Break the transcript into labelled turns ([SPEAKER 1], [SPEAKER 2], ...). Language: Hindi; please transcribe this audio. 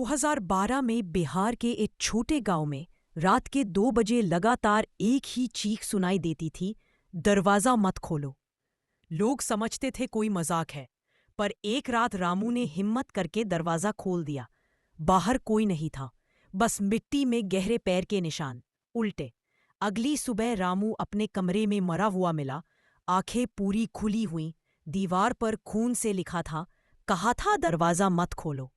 [SPEAKER 1] 2012 में बिहार के एक छोटे गांव में रात के 2 बजे लगातार एक ही चीख सुनाई देती थी, दरवाजा मत खोलो। लोग समझते थे कोई मजाक है, पर एक रात रामू ने हिम्मत करके दरवाजा खोल दिया। बाहर कोई नहीं था, बस मिट्टी में गहरे पैर के निशान, उल्टे। अगली सुबह रामू अपने कमरे में मरा हुआ मिला, आंखें पूरी खुली हुईं, दीवार पर खून से लिखा था, कहा था दरवाजा मत खोलो।